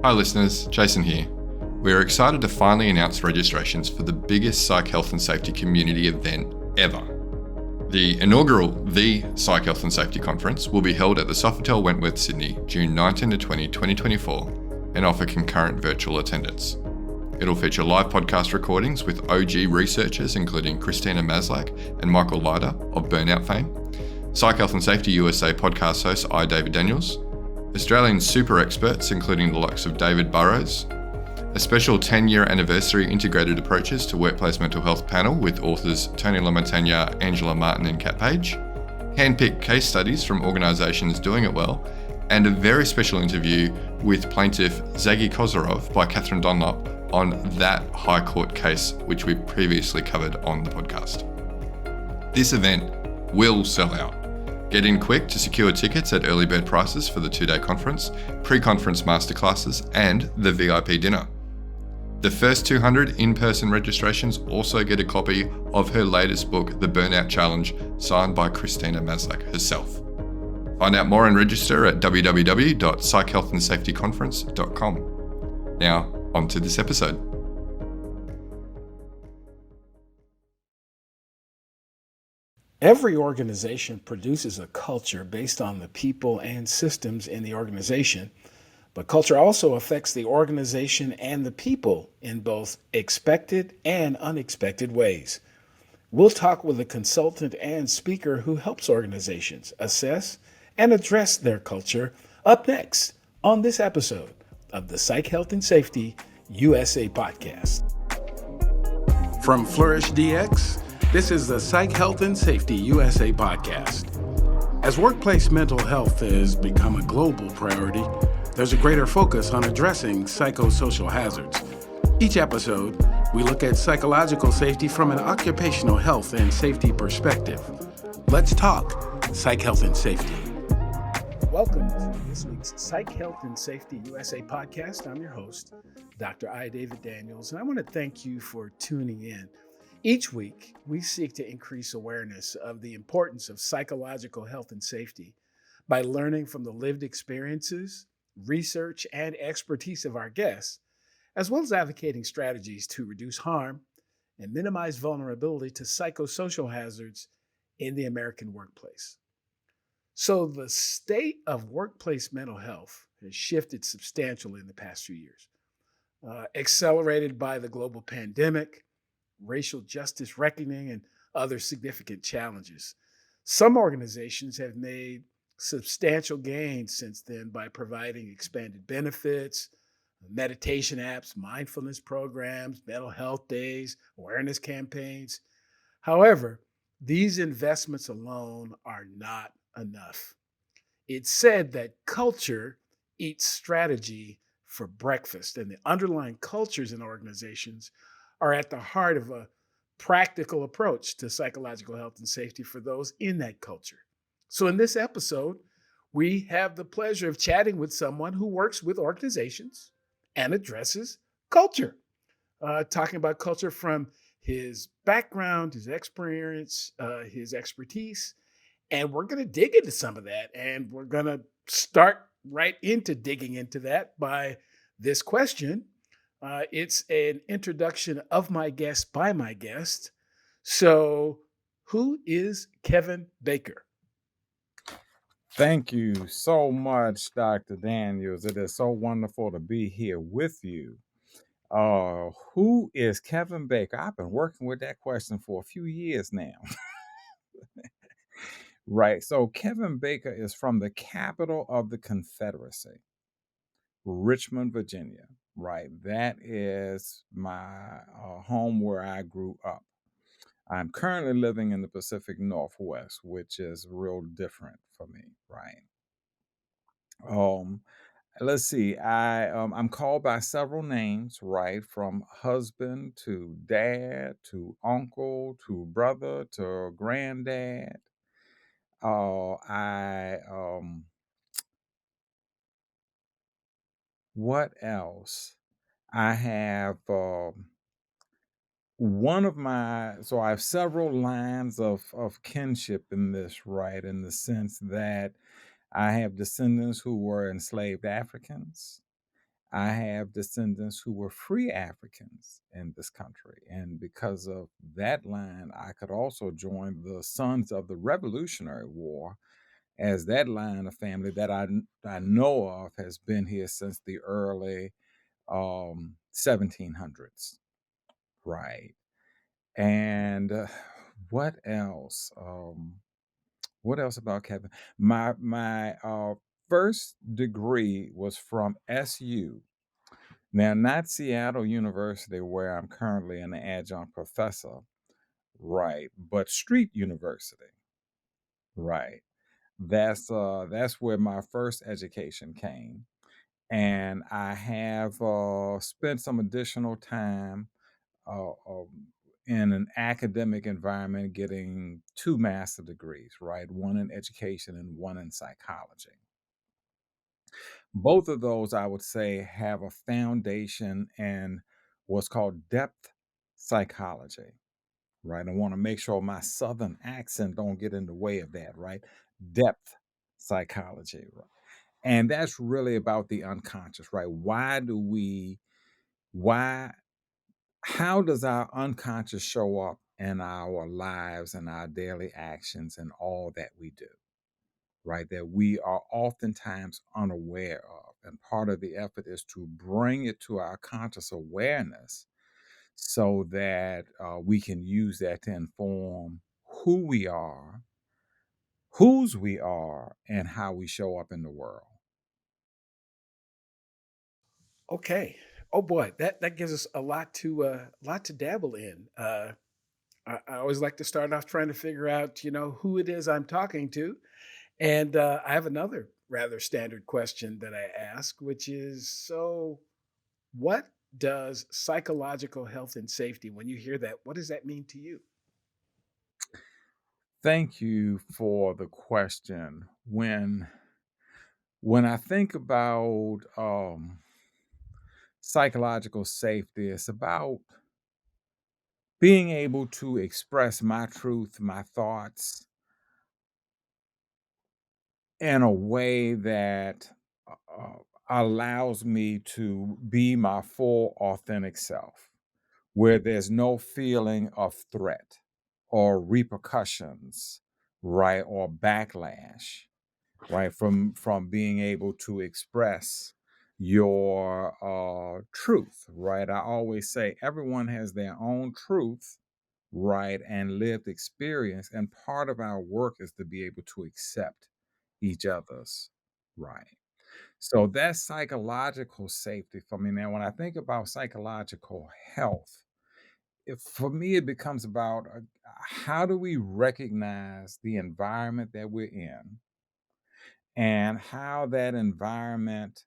Hi listeners, Jason here. We are excited to finally announce registrations for the biggest psych health and safety community event ever. The inaugural The Psych Health and Safety Conference will be held at the Sofitel Wentworth, Sydney, June 19 to 20, 2024 and offer concurrent virtual attendance. It'll feature live podcast recordings with OG researchers including Christina Maslach and Michael Leiter of Burnout fame, Psych Health and Safety USA podcast host I. David Daniels, Australian super experts including the likes of David Burrows, a special 10-year anniversary integrated approaches to workplace mental health panel with authors Tony Lamontagna, Angela Martin and Kat Page, hand-picked case studies from organisations doing it well, and a very special interview with plaintiff Zagi Kozarov by Catherine Dunlop on that High Court case which we previously covered on the podcast. This event will sell out. Get in quick to secure tickets at early bird prices for the 2-day conference, pre-conference masterclasses, and the VIP dinner. The first 200 in-person registrations also get a copy of her latest book, The Burnout Challenge, signed by Christina Maslach herself. Find out more and register at www.psychhealthandsafetyconference.com. Now, on to this episode. Every organization produces a culture based on the people and systems in the organization, but culture also affects the organization and the people in both expected and unexpected ways. We'll talk with a consultant and speaker who helps organizations assess and address their culture up next on this episode of the Psych Health and Safety USA podcast. From Flourish DX, this is the Psych Health and Safety USA podcast. As workplace mental health has become a global priority, there's a greater focus on addressing psychosocial hazards. Each episode, we look at psychological safety from an occupational health and safety perspective. Let's talk Psych Health and Safety. Welcome to this week's Psych Health and Safety USA podcast. I'm your host, Dr. I. David Daniels, and I want to thank you for tuning in. Each week, we seek to increase awareness of the importance of psychological health and safety by learning from the lived experiences, research, and expertise of our guests, as well as advocating strategies to reduce harm and minimize vulnerability to psychosocial hazards in the American workplace. So the state of workplace mental health has shifted substantially in the past few years, accelerated by the global pandemic, racial justice reckoning, and other significant challenges. Some organizations have made substantial gains since then by providing expanded benefits, meditation apps, mindfulness programs, mental health days, awareness campaigns. However, these investments alone are not enough. It's said that culture eats strategy for breakfast, and the underlying cultures in organizations are at the heart of a practical approach to psychological health and safety for those in that culture. So in this episode, we have the pleasure of chatting with someone who works with organizations and addresses culture, talking about culture from his background, his experience, his expertise. And we're going to dig into some of that. And we're going to start right into digging into that by this question. It's an introduction of my guest by my guest. So, who is Kevin Baker? Thank you so much, Dr. Daniels. It is so wonderful to be here with you. Who is Kevin Baker? I've been working with that question for a few years now. Right. So Kevin Baker is from the capital of the Confederacy, Richmond, Virginia. Right. That is my home where I grew up. I'm currently living in the Pacific Northwest, which is real different for me. Right. Let's see. I'm called by several names, right? From husband to dad to uncle to brother to granddad. What else? I have I have several lines of kinship in this, right? In the sense that I have descendants who were enslaved Africans. I have descendants who were free Africans in this country. And because of that line, I could also join the Sons of the Revolutionary War, as that line of family that I know of has been here since the early 1700s. Right. And what else? What else about Kevin? My first degree was from SU. Now, not Seattle University, where I'm currently an adjunct professor, right? But Street University, right? That's where my first education came, and I have spent some additional time uh, um, in an academic environment, getting two master degrees, right? One in education and one in psychology. Both of those, I would say, have a foundation in what's called depth psychology, right? I want to make sure my southern accent don't get in the way of that, right? Depth psychology, right? And that's really about the unconscious, right? Why how does our unconscious show up in our lives and our daily actions and all that we do, right? That we are oftentimes unaware of. And part of the effort is to bring it to our conscious awareness so that we can use that to inform who we are, whose we are, and how we show up in the world. Okay. Oh boy, that gives us a lot to dabble in. I always like to start off trying to figure out, who it is I'm talking to, and I have another rather standard question that I ask, which is, so what does psychological health and safety? When you hear that, what does that mean to you? Thank you for the question. When I think about psychological safety, it's about being able to express my truth, my thoughts in a way that allows me to be my full, authentic self, where there's no feeling of threat or repercussions, right, or backlash, right, from being able to express your truth, right? I always say everyone has their own truth, right, and lived experience, and part of our work is to be able to accept each other's, right. So that's psychological safety for me. Now, when I think about psychological health, for me, it becomes about how do we recognize the environment that we're in and how that environment,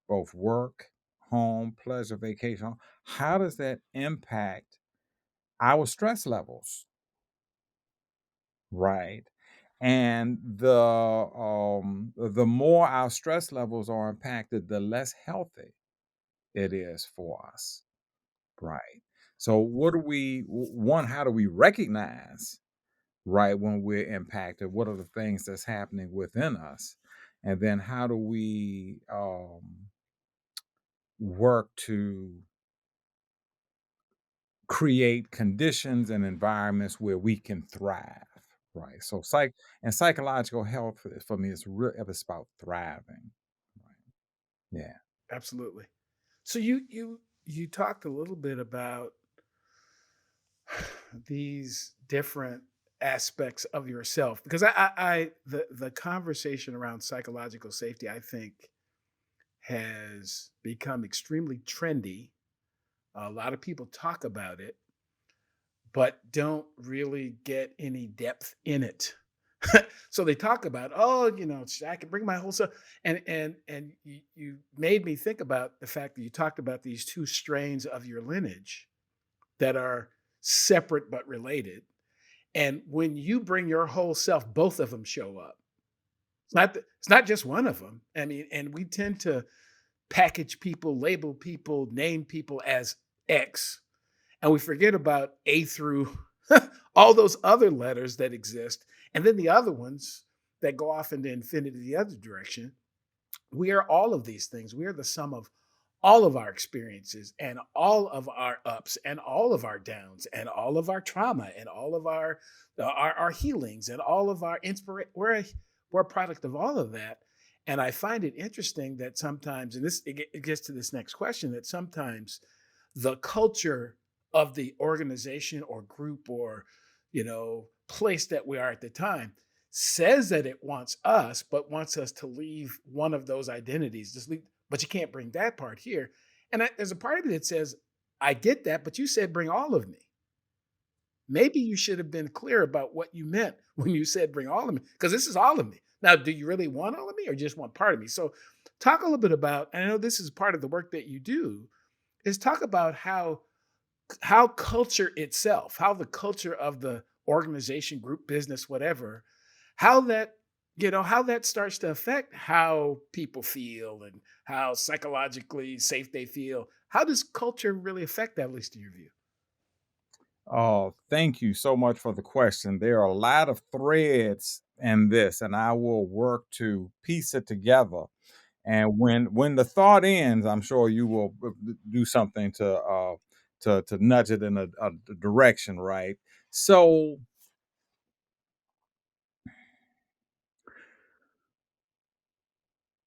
both work, home, pleasure, vacation, how does that impact our stress levels, right? And the more our stress levels are impacted, the less healthy it is for us, right? So what do one, how do we recognize, right, when we're impacted? What are the things that's happening within us? And then how do we work to create conditions and environments where we can thrive, right? So psychological health for me is really, it's about thriving, right? Yeah. Absolutely. So you talked a little bit about these different aspects of yourself, because the conversation around psychological safety, I think, has become extremely trendy. A lot of people talk about it, but don't really get any depth in it. So they talk about, oh, I can bring my whole self, and you made me think about the fact that you talked about these two strains of your lineage that are separate but related. And when you bring your whole self, both of them show up. It's not just one of them. I mean, and we tend to package people, label people, name people as X, and we forget about A through all those other letters that exist, and then the other ones that go off into infinity the other direction. We are all of these things. We are the sum of all of our experiences and all of our ups and all of our downs and all of our trauma and all of our healings and all of our inspiration. We're a product of all of that. And I find it interesting that sometimes, and it gets to this next question, that sometimes the culture of the organization or group or place that we are at the time says that it wants us, but wants us to leave one of those identities. Just leave, but you can't bring that part here. And there's a part of me that says, I get that, but you said bring all of me. Maybe you should have been clear about what you meant when you said bring all of me, because this is all of me. Now, do you really want all of me or just want part of me? So, talk a little bit about, and I know this is part of the work that you do, is talk about how culture itself, how the culture of the organization, group, business, whatever, how that how that starts to affect how people feel and how psychologically safe they feel. How does culture really affect that, at least in your view? Oh, thank you so much for the question. There are a lot of threads in this, and I will work to piece it together. And when the thought ends, I'm sure you will do something to nudge it in a direction, right? So,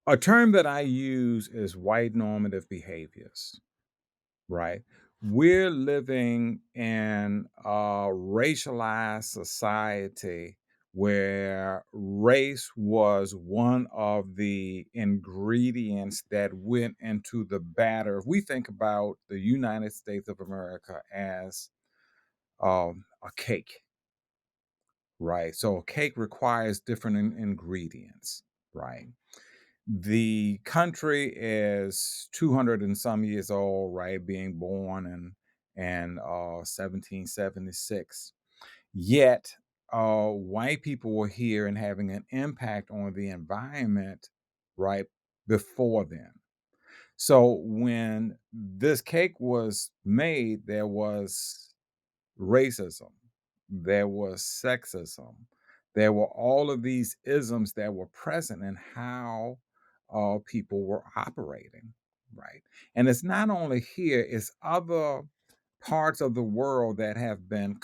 a term that I use is white normative behaviors, right? We're living in a racialized society where race was one of the ingredients that went into the batter. If we think about the United States of America as a cake, right? So a cake requires different ingredients, right? The country is 200 and some years old, right? Being born in 1776. Yet, white people were here and having an impact on the environment, right, before then. So when this cake was made, there was racism, there was sexism, there were all of these isms that were present in how people were operating, right? And it's not only here; it's other parts of the world that have been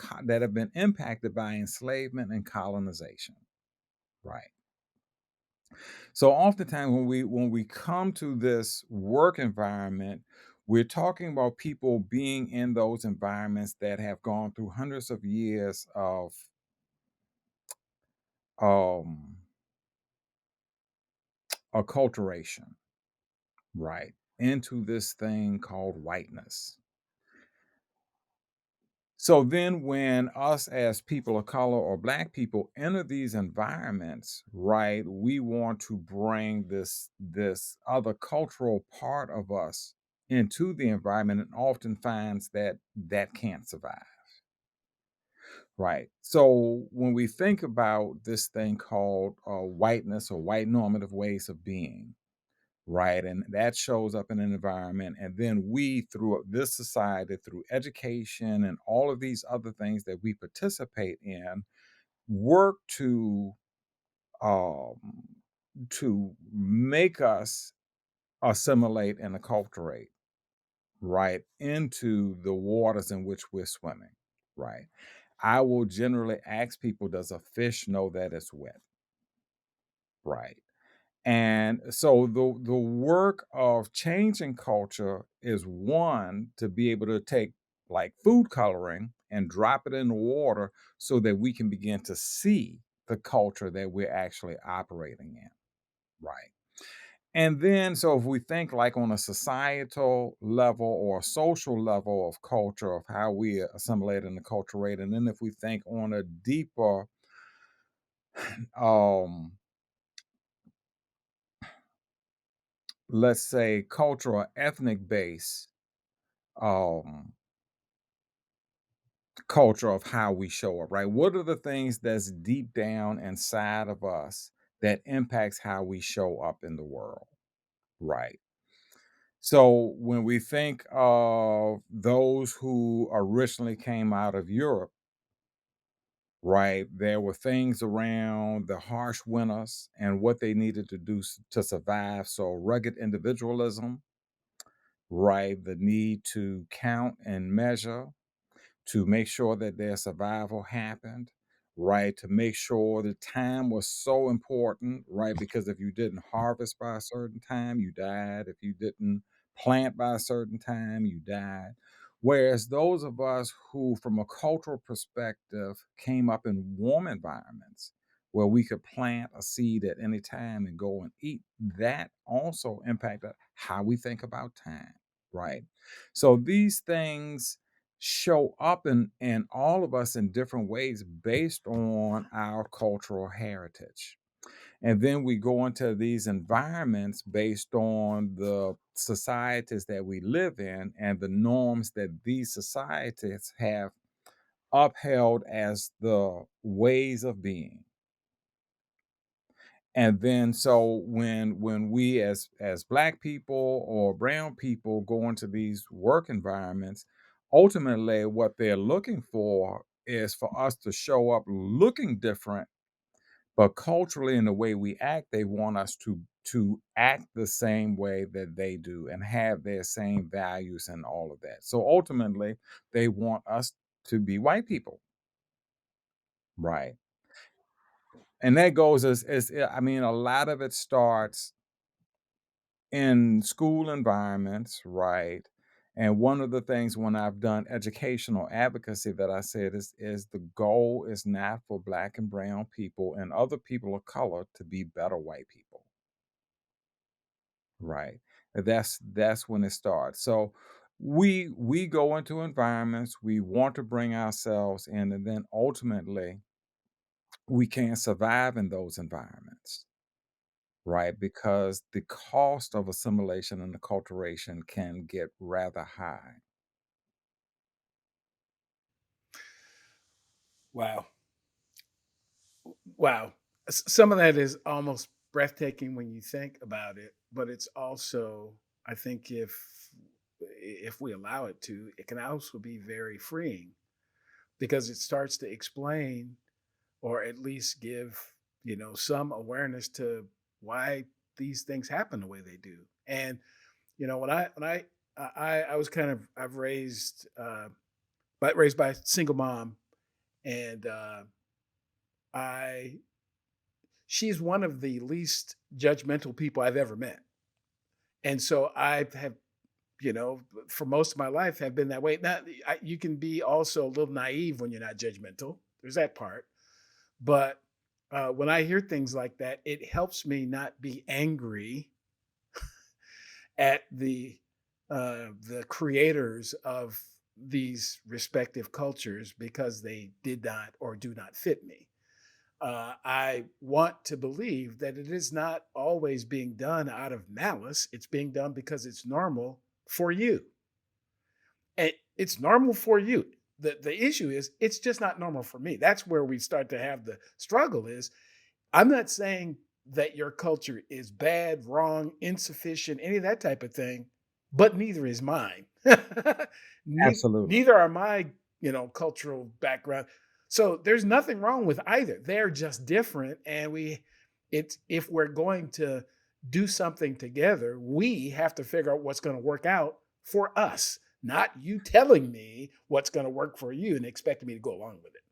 impacted by enslavement and colonization, right? So oftentimes when we come to this work environment, we're talking about people being in those environments that have gone through hundreds of years of um, acculturation, right, into this thing called whiteness. So then when us as people of color or black people enter these environments, right, we want to bring this other cultural part of us into the environment and often finds that that can't survive. Right. So when we think about this thing called whiteness or white normative ways of being, right, and that shows up in an environment, and then we, through this society, through education and all of these other things that we participate in, work um, to make us assimilate and acculturate, right, into the waters in which we're swimming, right. I will generally ask people, does a fish know that it's wet? Right. And so the work of changing culture is one to be able to take like food coloring and drop it in the water so that we can begin to see the culture that we're actually operating in. Right. And then, so if we think like on a societal level or a social level of culture, of how we assimilate and acculturate, and then if we think on a deeper, um, let's say, cultural, ethnic base, um, culture of how we show up, right? What are the things that's deep down inside of us that impacts how we show up in the world, right? So when we think of those who originally came out of Europe, right, there were things around the harsh winters and what they needed to do to survive. So rugged individualism, right? The need to count and measure, to make sure that their survival happened, right? To make sure the time was so important, right? Because if you didn't harvest by a certain time, you died. If you didn't plant by a certain time, you died. Whereas those of us who, from a cultural perspective, came up in warm environments where we could plant a seed at any time and go and eat, that also impacted how we think about time, right? So these things show up in all of us in different ways based on our cultural heritage. And then we go into these environments based on the societies that we live in and the norms that these societies have upheld as the ways of being. And then so when we as black people or brown people go into these work environments, ultimately what they're looking for is for us to show up looking different, but culturally in the way we act, they want us to act the same way that they do and have their same values and all of that. So ultimately, they want us to be white people, right? And that goes as I mean, a lot of it starts in school environments, right? And one of the things when I've done educational advocacy that I said is the goal is not for black and brown people and other people of color to be better white people, right? And that's when it starts. So we go into environments, we want to bring ourselves in, and then ultimately we can't survive in those environments, right? Because the cost of assimilation and acculturation can get rather high. Wow. Wow. Some of that is almost breathtaking when you think about it, but it's also, I think, if we allow it to, it can also be very freeing because it starts to explain or at least give, some awareness to why these things happen the way they do. And when I was kind of I've raised but raised by a single mom, and I she's one of the least judgmental people I've ever met. And so I have, for most of my life have been that way. Now, you can be also a little naive when you're not judgmental. There's that part. But when I hear things like that, it helps me not be angry at the creators of these respective cultures because they did not or do not fit me. I want to believe that it is not always being done out of malice. It's being done because it's normal for you. And it's normal for you. The issue is it's just not normal for me. That's where we start to have the struggle is I'm not saying that your culture is bad, wrong, insufficient, any of that type of thing, but neither is mine. Absolutely. Neither are my, cultural background. So there's nothing wrong with either. They're just different. And it's if we're going to do something together, we have to figure out what's going to work out for us, not you telling me what's going to work for you and expecting me to go along with it.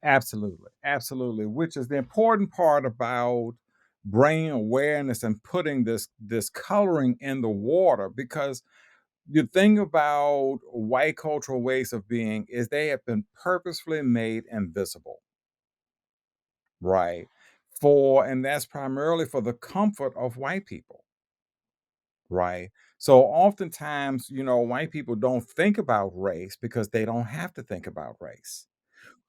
Absolutely. Absolutely. Which is the important part about bringing awareness and putting this coloring in the water because the thing about white cultural ways of being is they have been purposefully made invisible, right? And that's primarily for the comfort of white people, right? So oftentimes, white people don't think about race because they don't have to think about race.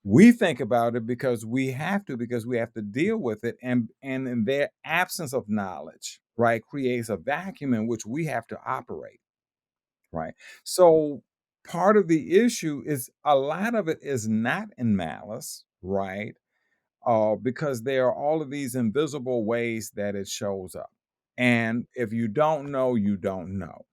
We think about it because we have to deal with it, and in their absence of knowledge, right, creates a vacuum in which we have to operate, right? So part of the issue is a lot of it is not in malice, right? Because there are all of these invisible ways that it shows up. And if you don't know, you don't know.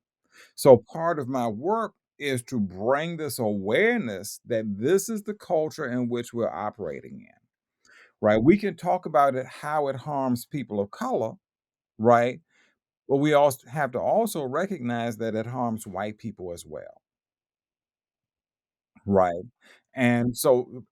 So part of my work is to bring this awareness that this is the culture in which we're operating in, right? We can talk about it, how it harms people of color, right? but we also have to also recognize that it harms white people as well. Right. And so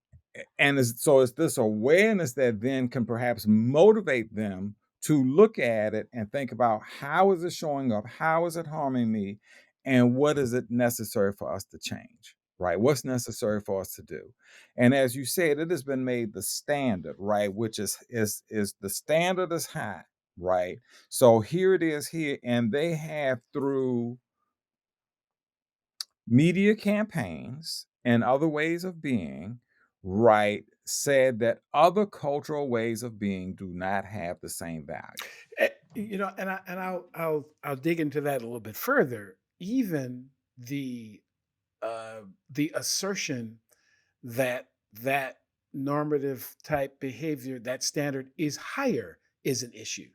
it's this awareness that then can perhaps motivate them to look at it and think about how is it showing up? How is it harming me? And what is it necessary for us to change? Right? What's necessary for us to do? And as you said, it has been made the standard, right? Which is the standard is high, right? So here it is here, and they have through media campaigns and other ways of being, right, said that other cultural ways of being do not have the same value. I'll dig into that a little bit further. Even the the assertion that that normative type behavior, that standard is higher, is an issue.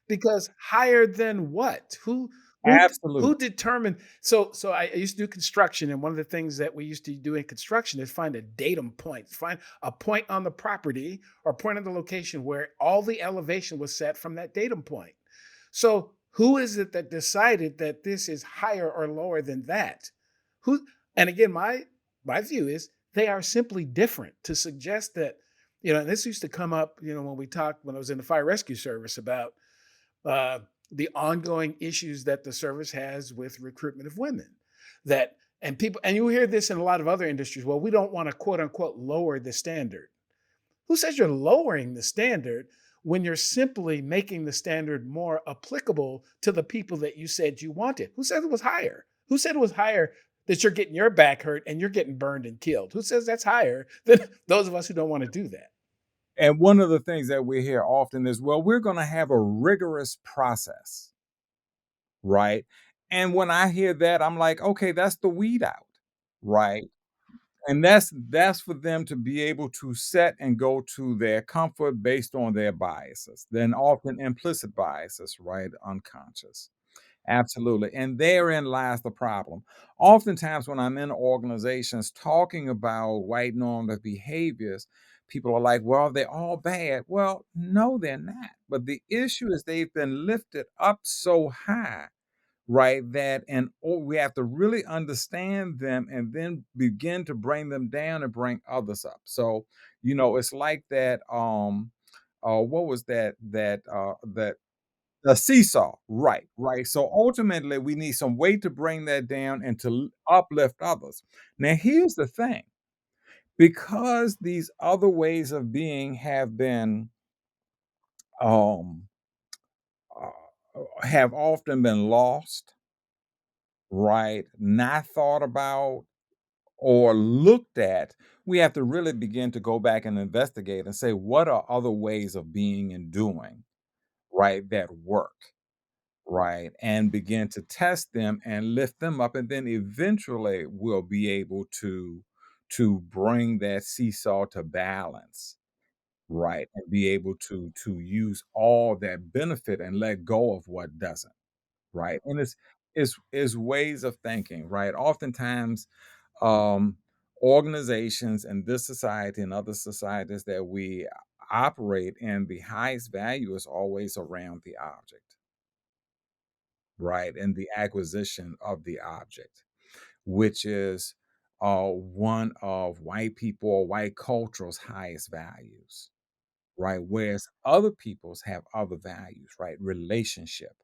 Because higher than what? Who Absolutely. determined? So I used to do construction, and one of the things that we used to do in construction is find a datum point, find a point on the property or point on the location where all the elevation was set from that datum point. So who is it that decided that this is higher or lower than that? Who? And again, my view is they are simply different. To suggest that, and this used to come up, when we talked when I was in the fire rescue service about uh, the ongoing issues that the service has with recruitment of women. That and people and you hear this in a lot of other industries. Well, we don't want to quote unquote lower the standard. Who says you're lowering the standard when you're simply making the standard more applicable to the people that you said you wanted? Who said it was higher? Who said it was higher that you're getting your back hurt and you're getting burned and killed? Who says that's higher than those of us who don't want to do that? And one of the things that we hear often is, well, we're going to have a rigorous process, right? And when I hear that, I'm like, okay, that's the weed out, right? And that's for them to be able to set and go to their comfort based on their biases, then often implicit biases, right? Unconscious. Absolutely. And therein lies the problem. Oftentimes, when I'm in organizations talking about white normative behaviors, people are like, well, they're all bad. Well, no, they're not. But the issue is they've been lifted up so high, right? That and we have to really understand them and then begin to bring them down and bring others up. So, it's like that. What was that the seesaw, right, right. So ultimately, we need some way to bring that down and to uplift others. Now, here's the thing: because these other ways of being um, have often been lost, right, not thought about or looked at, we have to really begin to go back and investigate and say, what are other ways of being and doing, right, that work? Right, and begin to test them and lift them up, and then eventually we'll be able to bring that seesaw to balance, right, and be able to use all that benefit and let go of what doesn't, right, and it's ways of thinking, right? Oftentimes, um, organizations in this society and other societies that we operate in, the highest value is always around the object. Right, and the acquisition of the object, which is one of white people or white culture's highest values, right? Whereas other peoples have other values, right? Relationship,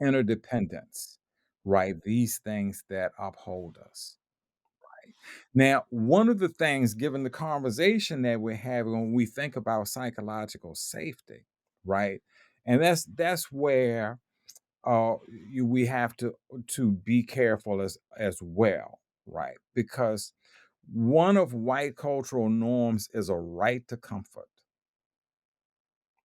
interdependence, right? These things that uphold us. Now, one of the things, given the conversation that we're having when we think about psychological safety, right? And that's where we have to be careful as well, right? Because one of white cultural norms is a right to comfort,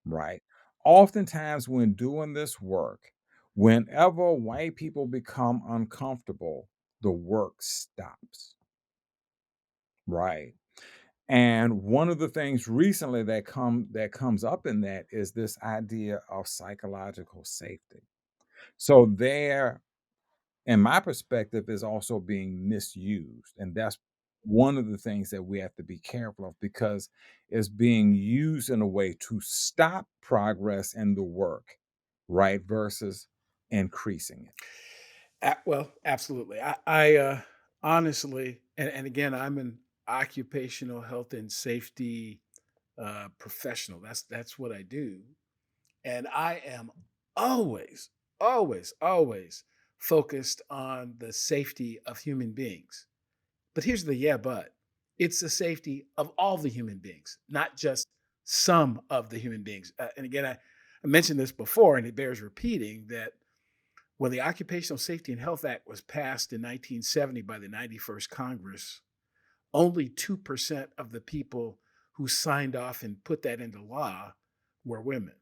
right? Oftentimes, when doing this work, whenever white people become uncomfortable, the work stops, right? And one of the things recently that comes up in that is this idea of psychological safety. So there in my perspective, is also being misused. And that's one of the things that we have to be careful of because it's being used in a way to stop progress in the work, right? Versus increasing it? Well, absolutely. I honestly, and again, I'm an occupational health and safety professional. That's what I do, and I am always, always focused on the safety of human beings. But here's the yeah, but it's the safety of all the human beings, not just some of the human beings. And again, I mentioned this before, and it bears repeating that when the Occupational Safety and Health Act was passed in 1970 by the 91st Congress, only 2% of the people who signed off and put that into law were women.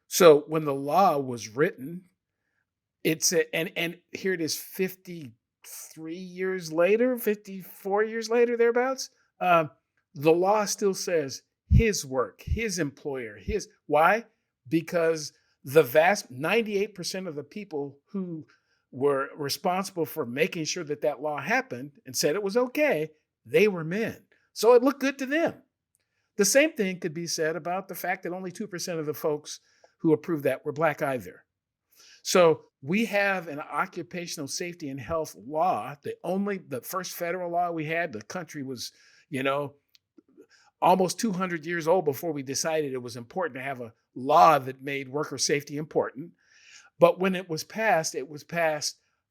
So when the law was written, and here it is 53 years later, 54 years later, thereabouts. Um, the law still says his work, his employer, his why? Because the vast 98% of the people who were responsible for making sure that that law happened and said it was okay, they were men. So it looked good to them. The same thing could be said about the fact that only 2% of the folks who approved that were black either. So we have an occupational safety and health law. The first federal law we had, the country was, you know, almost 200 years old before we decided it was important to have a law that made worker safety important. But when it was passed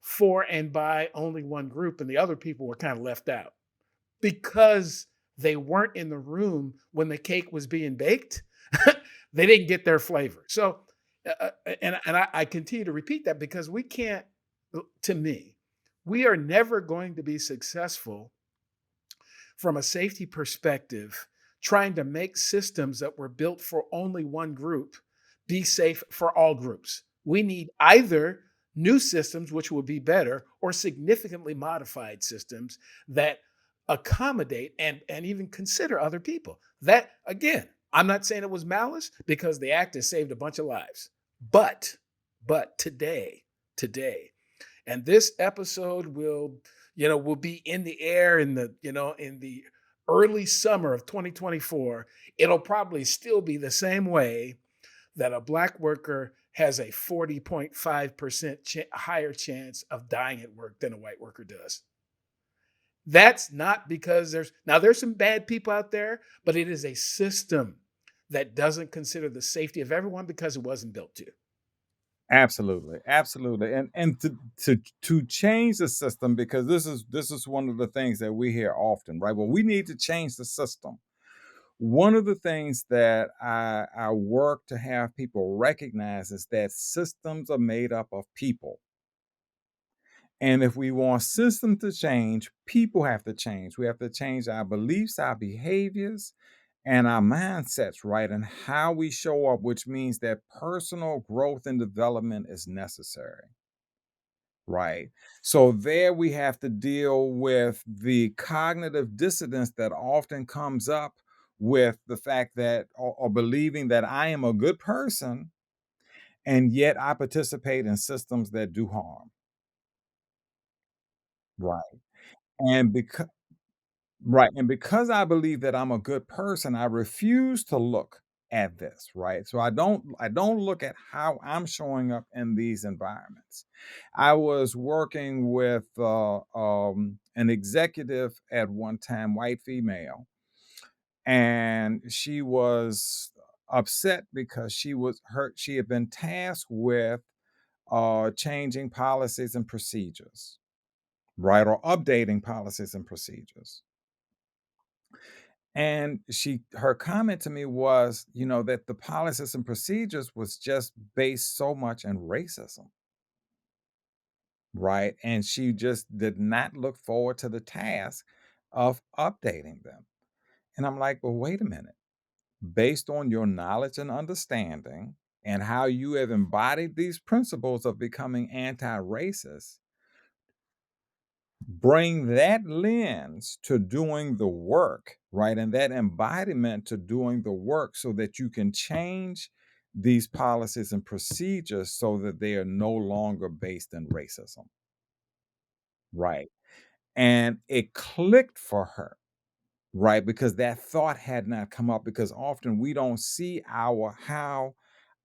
for and by only one group, and the other people were kind of left out because they weren't in the room when the cake was being baked. They didn't get their flavor. So, I continue to repeat that because we can't. To me, we are never going to be successful from a safety perspective trying to make systems that were built for only one group be safe for all groups. We need either new systems, which will be better, or significantly modified systems that accommodate and even consider other people. That, again, I'm not saying it was malice because the act has saved a bunch of lives. But, today, and this episode will be in the air in the early summer of 2024. It'll probably still be the same way that a black worker has a 40.5% higher chance of dying at work than a white worker does. That's not because there's some bad people out there, but it is a system that doesn't consider the safety of everyone because it wasn't built to. Absolutely, absolutely, and to change the system, because this is one of the things that we hear often, right? Well, we need to change the system. One of the things that I work to have people recognize is that systems are made up of people. And if we want systems to change, people have to change. We have to change our beliefs, our behaviors, and our mindsets, right? And how we show up, which means that personal growth and development is necessary. Right. So there we have to deal with the cognitive dissonance that often comes up with the fact that, or believing that I am a good person and yet I participate in systems that do harm. Right. And because Right, and because I believe that I'm a good person, I refuse to look at this, right? So I don't look at how I'm showing up in these environments. I was working with an executive at one time, white female, and she was upset because she had been tasked with changing policies and procedures, right, or updating policies and procedures. And her comment to me was, that the policies and procedures was just based so much in racism, right? And she just did not look forward to the task of updating them. And I'm like, well, wait a minute. Based on your knowledge and understanding and how you have embodied these principles of becoming anti-racist, bring that lens to doing the work, right? And that embodiment to doing the work so that you can change these policies and procedures so that they are no longer based in racism, right? And it clicked for her, right? Because that thought had not come up, because often we don't see our how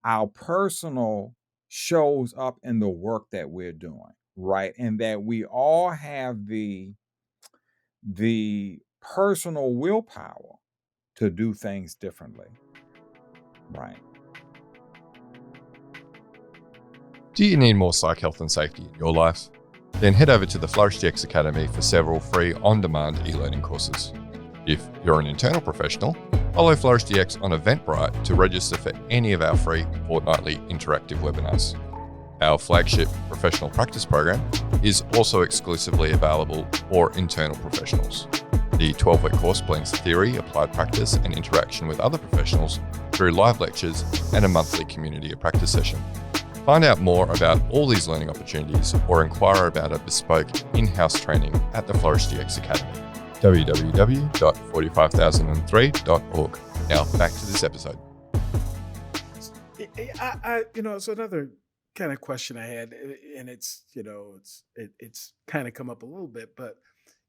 our personal shows up in the work that we're doing, right? And that we all have the personal willpower to do things differently, right? Do you need more psych health and safety in your life? Then head over to the Flourish DX Academy for several free on-demand e-learning courses. If you're an internal professional, follow Flourish DX on Eventbrite to register for any of our free fortnightly interactive webinars. Our flagship professional practice program is also exclusively available for internal professionals. The 12-week course blends theory, applied practice, and interaction with other professionals through live lectures and a monthly community of practice session. Find out more about all these learning opportunities or inquire about a bespoke in-house training at the Flourish DX Academy. www.45003.org. Now back to this episode. So another kind of question I had, and it's kind of come up a little bit, but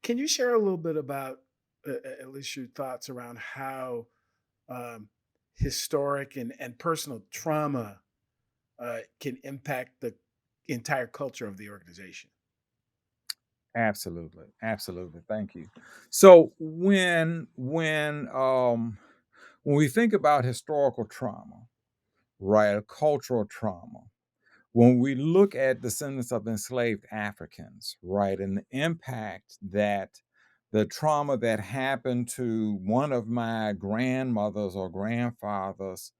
can you share a little bit about at least your thoughts around how historic and personal trauma can impact the entire culture of the organization? Absolutely. Absolutely. Thank you. So when we think about historical trauma, right, cultural trauma, when we look at descendants of enslaved Africans, right, and the impact that the trauma that happened to one of my grandmothers or grandfathers,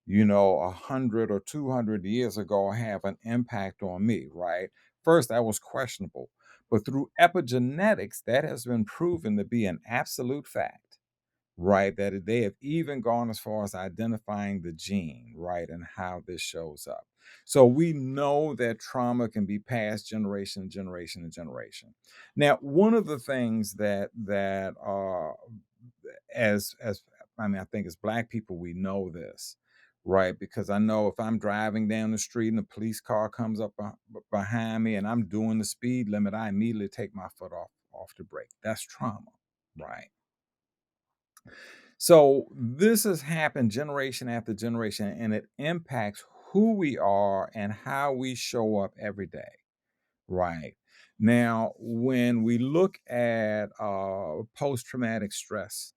100 or 200 years ago have an impact on me, right? First, that was questionable. But through epigenetics, that has been proven to be an absolute fact, right? That they have even gone as far as identifying the gene, right? And how this shows up. So we know that trauma can be passed generation to generation to generation. Now, one of the things that as I mean, I think as Black people, we know this, right? Because I know if I'm driving down the street and a police car comes up behind me and I'm doing the speed limit, I immediately take my foot off the brake. That's trauma, right? So this has happened generation after generation, and it impacts who we are and how we show up every day, right? Now, when we look at post-traumatic stress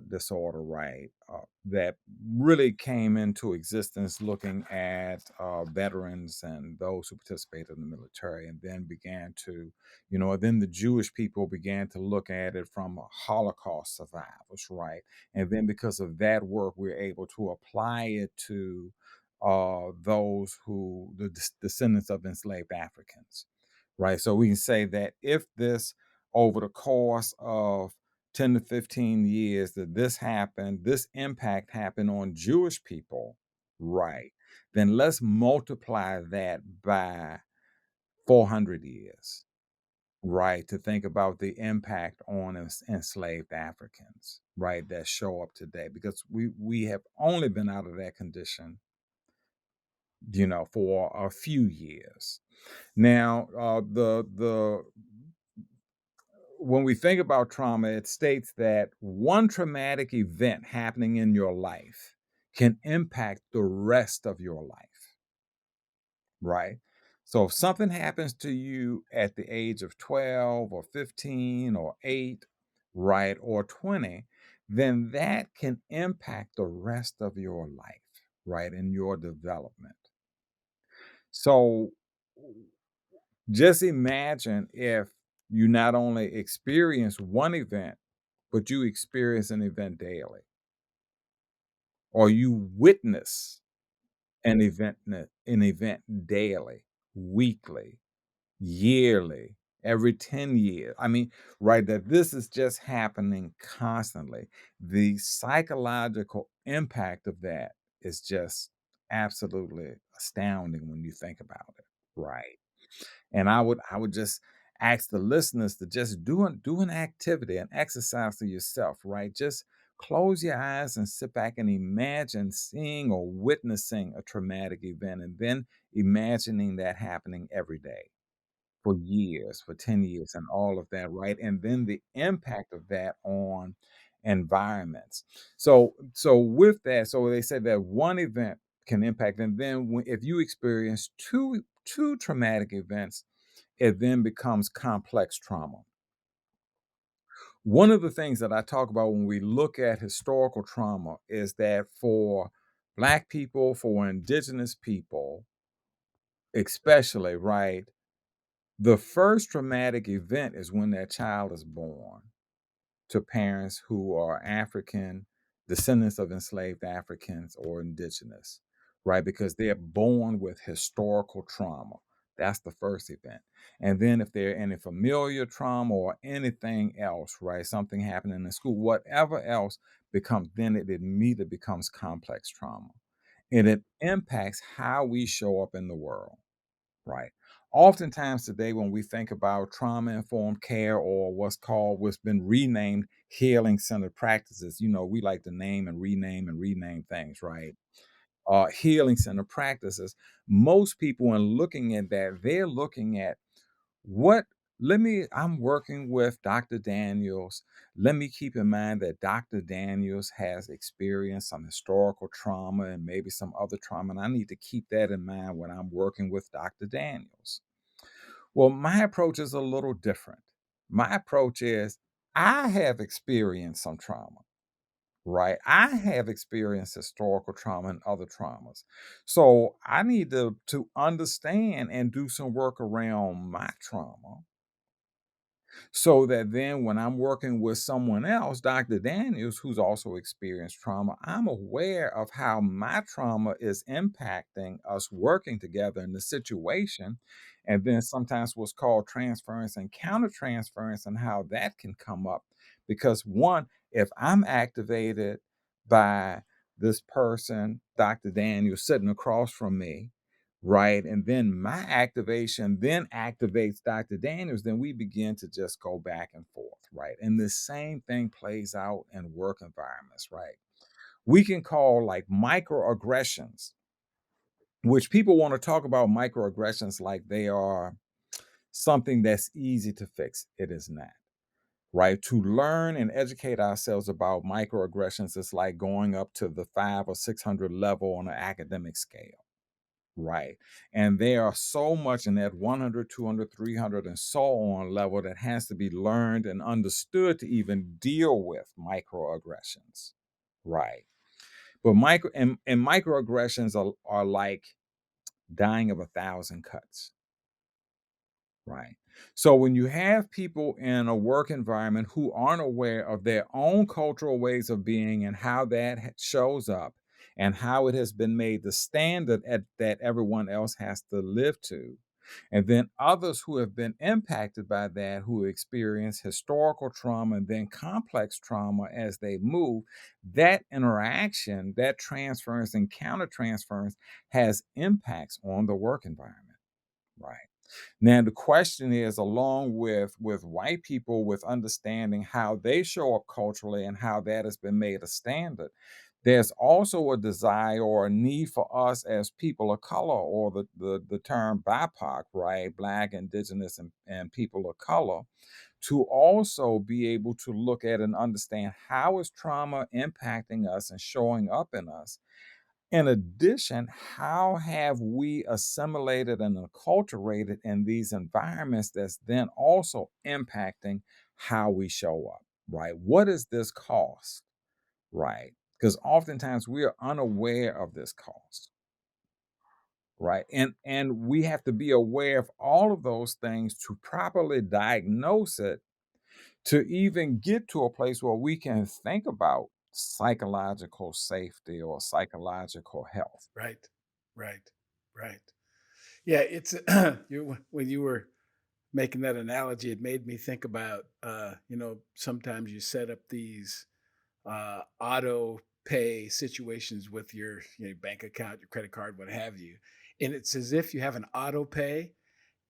disorder, right? That really came into existence looking at veterans and those who participated in the military, and then began to, then the Jewish people began to look at it from Holocaust survivors, right? And then because of that work, we're able to apply it to those who, the descendants of enslaved Africans, right? So we can say that if this, over the course of 10 to 15 years that this happened, this impact happened on Jewish people, right? Then let's multiply that by 400 years, right? To think about the impact on enslaved Africans, right? That show up today, because we have only been out of that condition, for a few years. Now, the when we think about trauma, it states that one traumatic event happening in your life can impact the rest of your life, right? So if something happens to you at the age of 12 or 15 or 8, right, or 20, then that can impact the rest of your life, right, and your development. So just imagine if you not only experience one event, but you experience an event daily, or you witness an event daily, weekly, yearly, every 10 years. I mean, right, that this is just happening constantly. The psychological impact of that is just absolutely astounding when you think about it, right? And I would just ask the listeners to just do an activity, an exercise to yourself, right? Just close your eyes and sit back and imagine seeing or witnessing a traumatic event, and then imagining that happening every day for years, for 10 years, and all of that, right? And then the impact of that on environments. So with that, so they said that one event can impact. And then if you experience two traumatic events, it then becomes complex trauma. One of the things that I talk about when we look at historical trauma is that for Black people, for Indigenous people, especially, right, the first traumatic event is when that child is born to parents who are African, descendants of enslaved Africans or indigenous, right? Because they're born with historical trauma. That's the first event. And then if they're any familiar trauma or anything else, right? Something happening in school, whatever else then it immediately becomes complex trauma. And it impacts how we show up in the world. Right. Oftentimes today, when we think about trauma informed care or what's been renamed healing centered practices, we like to name and rename things, right? Healing centered practices. Most people, in looking at that, they're looking at what I'm working with Dr. Daniels. Let me keep in mind that Dr. Daniels has experienced some historical trauma and maybe some other trauma, and I need to keep that in mind when I'm working with Dr. Daniels. Well, my approach is a little different. My approach is I have experienced some trauma, right? I have experienced historical trauma and other traumas. So I need to understand and do some work around my trauma so that then when I'm working with someone else, Dr. Daniels, who's also experienced trauma, I'm aware of how my trauma is impacting us working together in the situation. And then sometimes what's called transference and countertransference and how that can come up. Because one, if I'm activated by this person, Dr. Daniels, sitting across from me, right? And then my activation then activates Dr. Daniels, then we begin to just go back and forth, right? And the same thing plays out in work environments, right? We can call like microaggressions, which people want to talk about microaggressions like they are something that's easy to fix. It is not. Right. To learn and educate ourselves about microaggressions is like going up to the 500 or 600 level on an academic scale. Right. And there are so much in that 100, 200, 300, and so on level that has to be learned and understood to even deal with microaggressions. Right. But microaggressions are like dying of 1,000 cuts. Right. So when you have people in a work environment who aren't aware of their own cultural ways of being and how that shows up and how it has been made the standard that everyone else has to live to, and then others who have been impacted by that, who experience historical trauma and then complex trauma as they move, that interaction, that transference and countertransference has impacts on the work environment. Right. Now the question is, along with white people with understanding how they show up culturally and how that has been made a standard, there's also a desire or a need for us as people of color, or the term BIPOC, right? Black, Indigenous, and people of color, to also be able to look at and understand how is trauma impacting us and showing up in us. In addition, how have we assimilated and acculturated in these environments that's then also impacting how we show up, right? What is this cost, right? Because oftentimes we are unaware of this cost, right? And we have to be aware of all of those things to properly diagnose it, to even get to a place where we can think about psychological safety or psychological health. Right, right, right. Yeah, it's when you were making that analogy, it made me think about sometimes you set up these auto pay situations with your bank account, your credit card, what have you, and it's as if you have an auto pay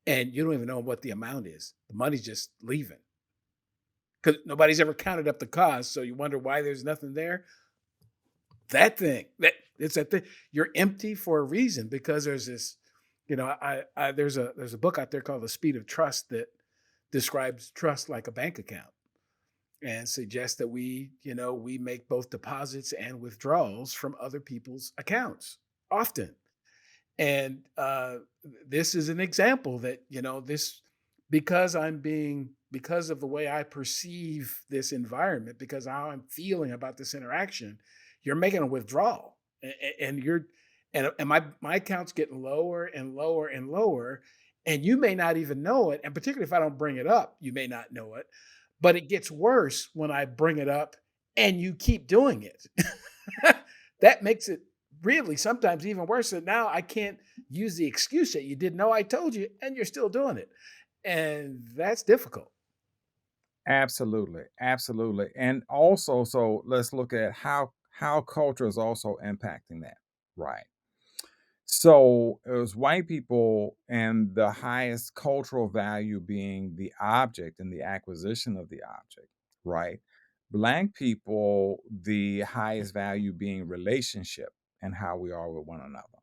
and you don't even know what the amount is. The money's just leaving because nobody's ever counted up the cost. So you wonder why there's nothing there. That thing, it's that thing. You're empty for a reason because there's this. There's a book out there called The Speed of Trust that describes trust like a bank account and suggests that we make both deposits and withdrawals from other people's accounts often. And this is an example that, this, because of the way I perceive this environment, because of how I'm feeling about this interaction, you're making a withdrawal. And you're, and my account's getting lower and lower and lower. And you may not even know it. And particularly if I don't bring it up, you may not know it. But it gets worse when I bring it up and you keep doing it. That makes it really sometimes even worse. And now I can't use the excuse that you didn't know I told you and you're still doing it. And that's difficult. Absolutely, absolutely. And also, so let's look at how culture is also impacting that, right? So it was white people and the highest cultural value being the object and the acquisition of the object, right? Black people, the highest value being relationship and how we are with one another,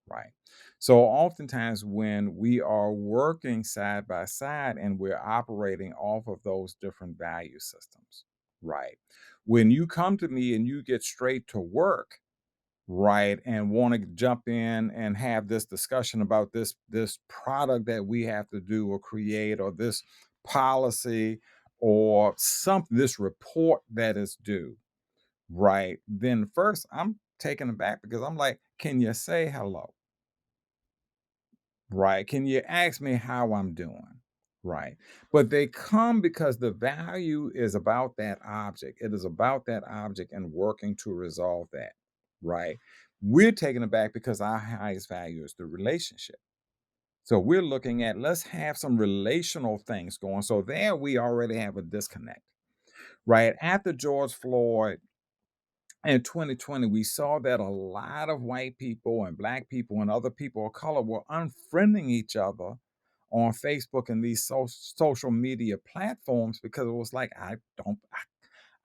right? So oftentimes when we are working side by side and we're operating off of those different value systems, right? When you come to me and you get straight to work, right, and want to jump in and have this discussion about this product that we have to do or create, or this policy, or this report that is due, right, then first I'm taken aback because I'm like, can you say hello? Right. Can you ask me how I'm doing? Right. But they come because the value is about that object. It is about that object and working to resolve that. Right. We're taking it back because our highest value is the relationship. So we're looking at, let's have some relational things going. So there we already have a disconnect. Right. After George Floyd in 2020, we saw that a lot of white people and black people and other people of color were unfriending each other on Facebook and these social media platforms because it was like,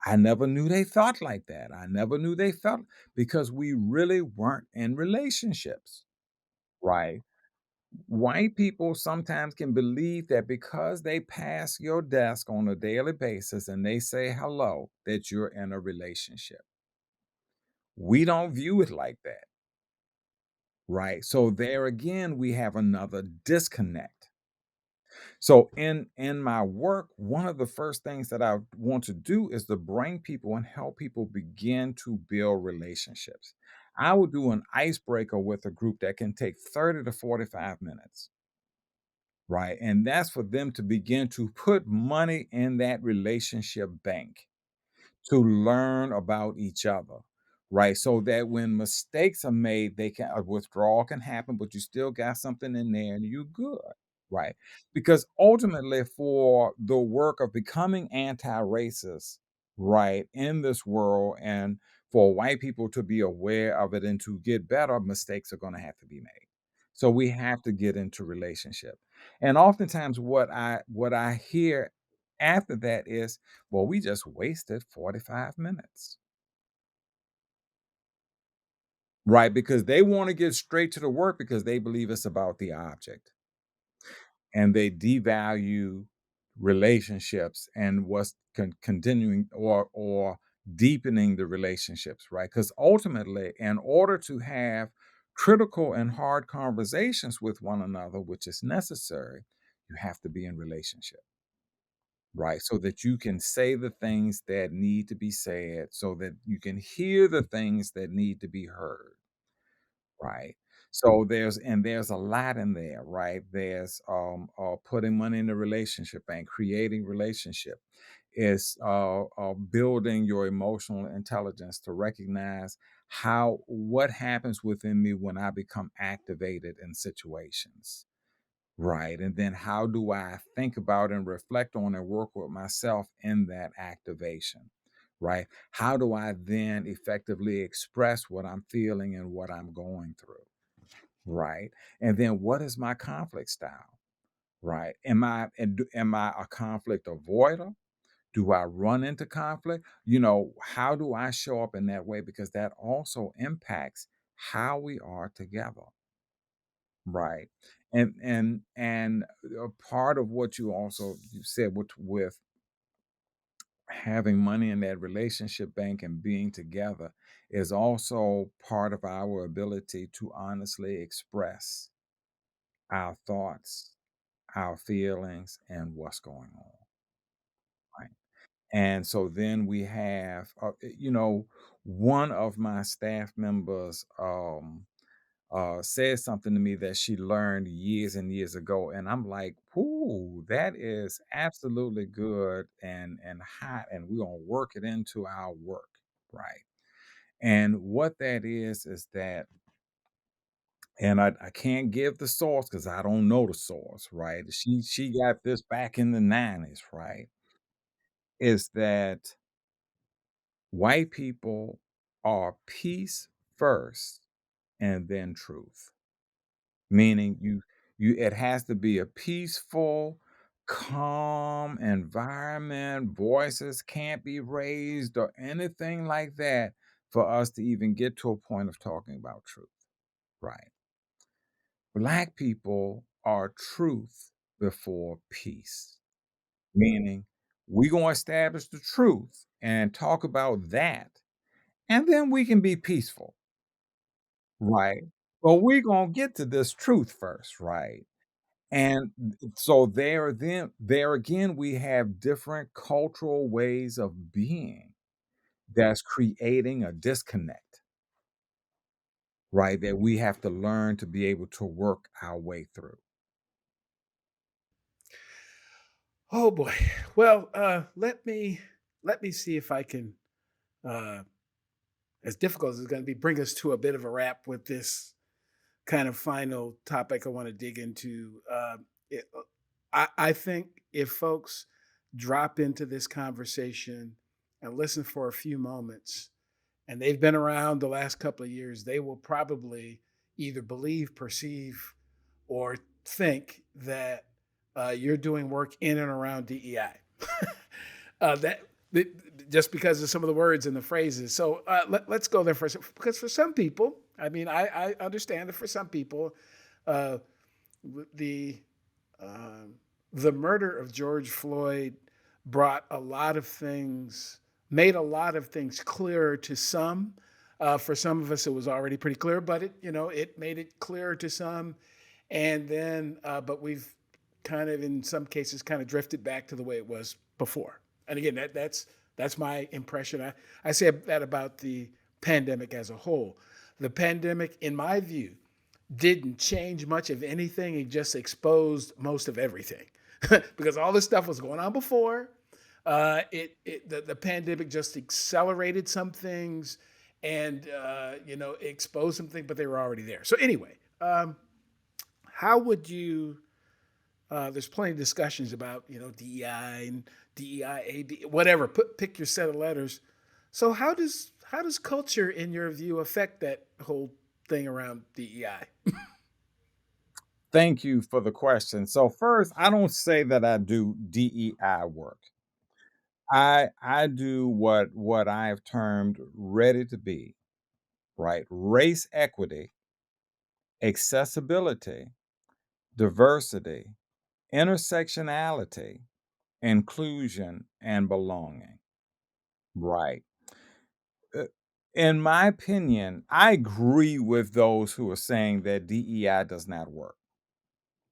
I never knew they thought like that. I never knew they felt, because we really weren't in relationships, right? White people sometimes can believe that because they pass your desk on a daily basis and they say hello, that you're in a relationship. We don't view it like that, right? So there again, we have another disconnect. So in my work, one of the first things that I want to do is to bring people and help people begin to build relationships. I will do an icebreaker with a group that can take 30 to 45 minutes, right? And that's for them to begin to put money in that relationship bank, to learn about each other, right? So that when mistakes are made, a withdrawal can happen, but you still got something in there and you good, right? Because ultimately, for the work of becoming anti-racist, right, in this world, and for white people to be aware of it and to get better, mistakes are going to have to be made. So we have to get into relationship. And oftentimes what I hear after that is, well, we just wasted 45 minutes. Right? Because they want to get straight to the work because they believe it's about the object. And they devalue relationships and what's continuing or deepening the relationships, right? Because ultimately, in order to have critical and hard conversations with one another, which is necessary, you have to be in relationship. Right, so that you can say the things that need to be said, so that you can hear the things that need to be heard, right? So there's a lot in there, right? There's putting money in the relationship and creating relationship. Is building your emotional intelligence to recognize what happens within me when I become activated in situations. Right. And then how do I think about and reflect on and work with myself in that activation? Right. How do I then effectively express what I'm feeling and what I'm going through? Right. And then what is my conflict style? Right. Am I a conflict avoider? Do I run into conflict? How do I show up in that way? Because that also impacts how we are together. Right. And a part of what you said with having money in that relationship bank and being together is also part of our ability to honestly express our thoughts, our feelings, and what's going on. Right. And so then we have, one of my staff members said something to me that she learned years and years ago, and I'm like, "Ooh, that is absolutely good and hot, and we're gonna work it into our work, right?" And what that is that, and I can't give the source because I don't know the source, right? She got this back in the 90s, right? Is that white people are peace first and then truth. Meaning you it has to be a peaceful, calm environment, voices can't be raised or anything like that for us to even get to a point of talking about truth, right? Black people are truth before peace, meaning we gonna establish the truth and talk about that, and then we can be peaceful, right? But we gonna get to this truth first, right? And so there again, we have different cultural ways of being that's creating a disconnect, right? That we have to learn to be able to work our way through. Oh boy. Well, let me see if I can, uh, as difficult as it's going to be, bring us to a bit of a wrap with this kind of final topic I want to dig into. I think if folks drop into this conversation and listen for a few moments, and they've been around the last couple of years, they will probably either believe, perceive, or think that you're doing work in and around DEI. Just because of some of the words and the phrases. So let's go there first, because for some people, I mean, I understand that for some people, uh, the uh, the murder of George Floyd brought a lot of things, made a lot of things clearer to some. For some of us, it was already pretty clear, but it made it clearer to some. And then, but we've kind of, in some cases, kind of drifted back to the way it was before. And again, that's my impression. I say that about the pandemic as a whole. The pandemic, in my view, didn't change much of anything. It just exposed most of everything because all this stuff was going on before. The pandemic just accelerated some things and exposed some things, but they were already there. So anyway, how would you? There's plenty of discussions about DEI and DEIAD, whatever. Pick your set of letters. So how does culture, in your view, affect that whole thing around DEI? Thank you for the question. So first, I don't say that I do DEI work. I do what I have termed ready to be, right? Race equity, accessibility, diversity, intersectionality, inclusion, and belonging, right? Uh, In my opinion, I agree with those who are saying that DEI does not work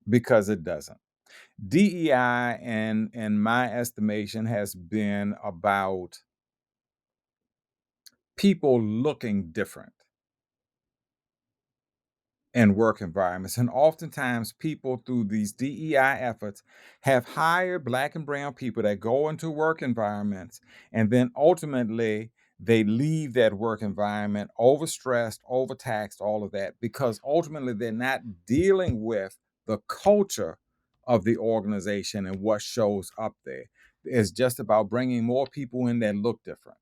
because it doesn't. DEI, in my estimation, has been about people looking different in work environments. And oftentimes, people through these DEI efforts have hired Black and Brown people that go into work environments, and then ultimately they leave that work environment overstressed, overtaxed, all of that, because ultimately they're not dealing with the culture of the organization and what shows up there. It's just about bringing more people in that look different.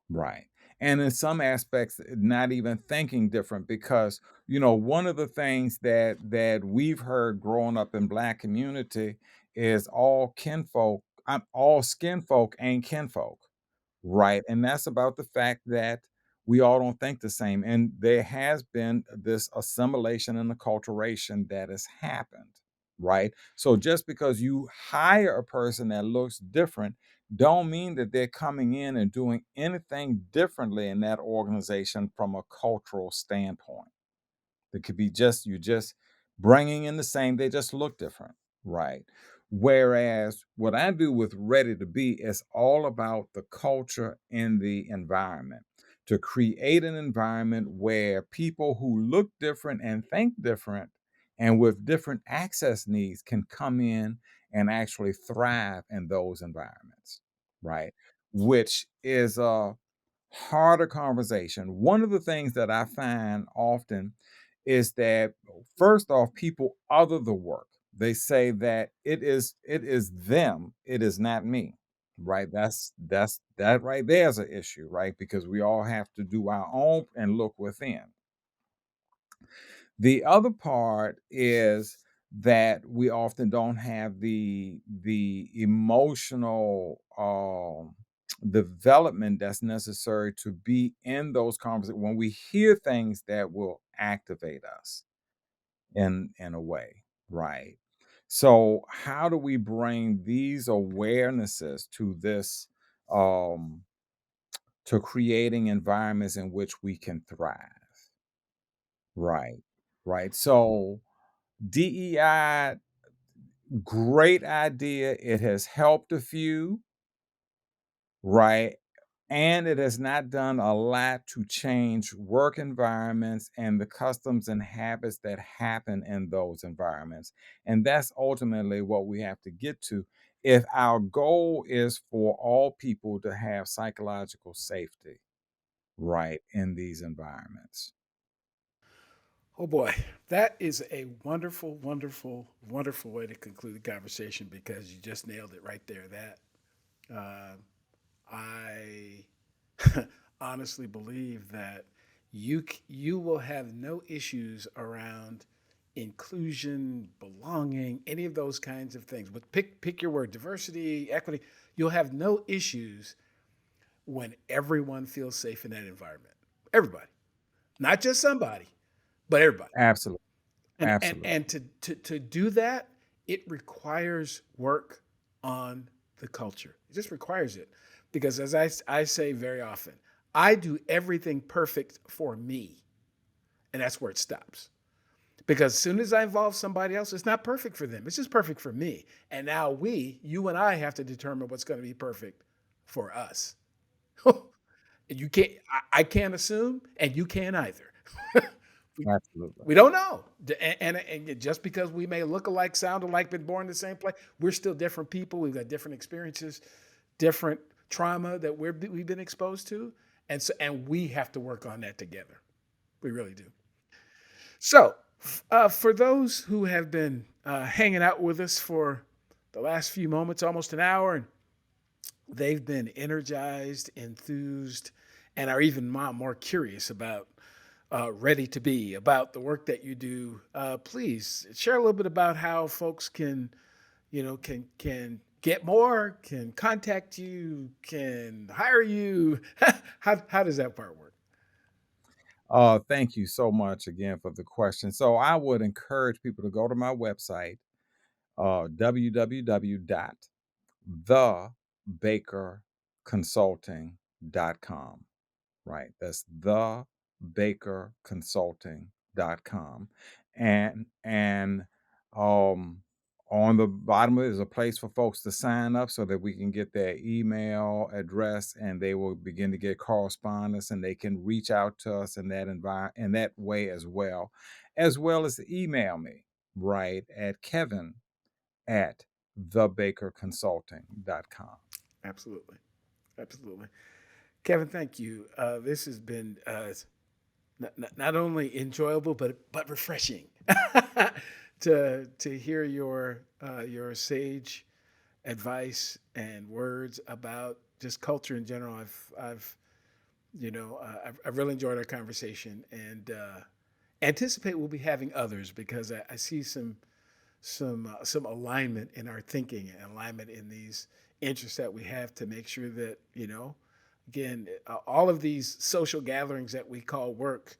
Right. And in some aspects, not even thinking different because, one of the things that we've heard growing up in Black community is all skin folk ain't kinfolk. Right. And that's about the fact that we all don't think the same. And there has been this assimilation and acculturation that has happened. right? So just because you hire a person that looks different, don't mean that they're coming in and doing anything differently in that organization from a cultural standpoint. It could be just you just bringing in the same, they just look different, right? Whereas what I do with Ready to Be is all about the culture and the environment, to create an environment where people who look different and think different and with different access needs can come in and actually thrive in those environments, right? Which is a harder conversation. One of the things that I find often is that first off, people other the work. They say that it is them, it is not me. Right. That right there's an issue, right? Because we all have to do our own and look within. The other part is that we often don't have the emotional development that's necessary to be in those conversations when we hear things that will activate us in a way, right? So how do we bring these awarenesses to this um to creating environments in which we can thrive? Right. Right. So DEI, great idea. It has helped a few, right? And it has not done a lot to change work environments and the customs and habits that happen in those environments. And that's ultimately what we have to get to if our goal is for all people to have psychological safety, right, in these environments. Oh boy, that is a wonderful, wonderful, wonderful way to conclude the conversation because you just nailed it right there. That I honestly believe that you will have no issues around inclusion, belonging, any of those kinds of things. But pick your word, diversity, equity. You'll have no issues when everyone feels safe in that environment. Everybody, not just somebody, but everybody. Absolutely. And Absolutely. to do that, it requires work on the culture. It just requires it. Because as I say very often, I do everything perfect for me. And that's where it stops. Because as soon as I involve somebody else, it's not perfect for them. It's just perfect for me. And now you and I have to determine what's going to be perfect for us. You can't, I can't assume, and you can't either. we, Absolutely. we don't know. And just because we may look alike, sound alike, been born in the same place, we're still different people. We've got different experiences, different trauma that we've been exposed to. And we have to work on that together. We really do. So, for those who have been hanging out with us for the last few moments, almost an hour, and they've been energized, enthused, and are even more curious about Ready to Be, about the work that you do, please share a little bit about how folks can, can get more, can contact you, can hire you. How does that part work? Thank you so much again for the question. So I would encourage people to go to my website, www.thebakerconsulting.com. Right. That's thebakerconsulting.com. And um on the bottom of it is a place for folks to sign up so that we can get their email address and they will begin to get correspondence and they can reach out to us in that in that way as well as email me, right, at Kevin at thebakerconsulting.com. Absolutely. Absolutely. Kevin, thank you. This has been not only enjoyable but refreshing to hear your sage advice and words about just culture in general. I've really enjoyed our conversation and anticipate we'll be having others because I see some alignment in our thinking and alignment in these interests that we have to make sure that again, all of these social gatherings that we call work,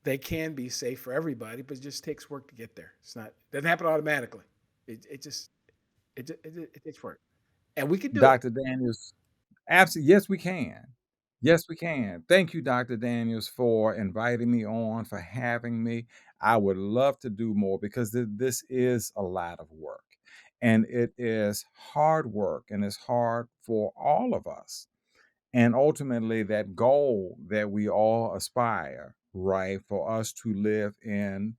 they can be safe for everybody, but it just takes work to get there. It's not, doesn't happen automatically. It just it takes work, and we can do it. Dr. Daniels, absolutely. Yes, we can. Yes, we can. Thank you, Dr. Daniels, for inviting me on, for having me. I would love to do more because this is a lot of work, and it is hard work, and it's hard for all of us. And ultimately, that goal that we all aspire, right, for us to live in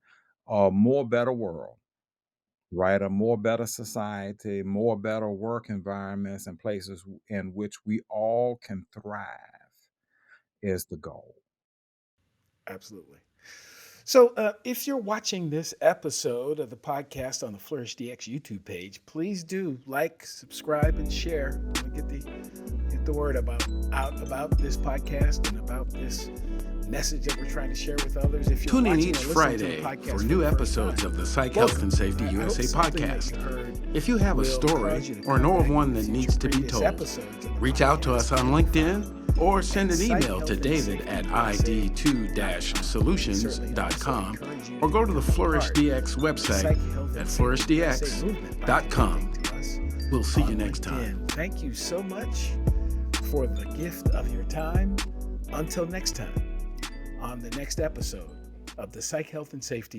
a more better world, right, a more better society, more better work environments and places in which we all can thrive is the goal. Absolutely. So, if you're watching this episode of the podcast on the Flourish DX YouTube page, please do like, subscribe, and share. Get the word out about this podcast and about this message that we're trying to share with others. If you're Tune in watching each or listening to Friday the podcast for new the first episodes time, of the Psych welcome. Health and Safety I hope USA something that podcast. you heard If you have a will story cause you to or know of contact one that future needs to be previous told, episodes of the reach out to podcast us on and LinkedIn or send an Psych email Health to and David Safety at USA. id2-solutions.com or go to the Flourish DX website at flourishdx.com. We'll see you next time. Thank you so much for the gift of your time. Until next time, on the next episode of the Psych Health and Safety